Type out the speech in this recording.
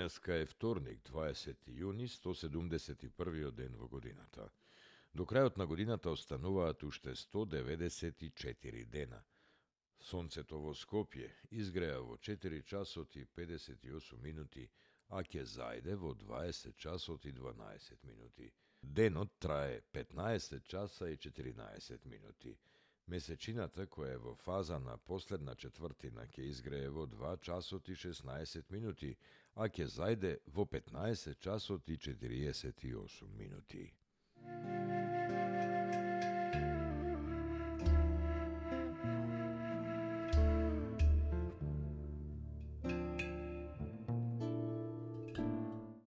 Денеска е вторник, 20 јуни, 171 ден во годината. До крајот на годината остануваат уште 194 дена. Сонцето во Скопје изгреа во 4 часот и 58 минути, а ќе зајде во 20 часот и 12 минути. Денот трае 15 часа и 14 минути. Месечината, која е во фаза на последна четвртина, ќе изгрее во 2 часот и 16 минути, а ќе зајде во 15 часот и 48 минути.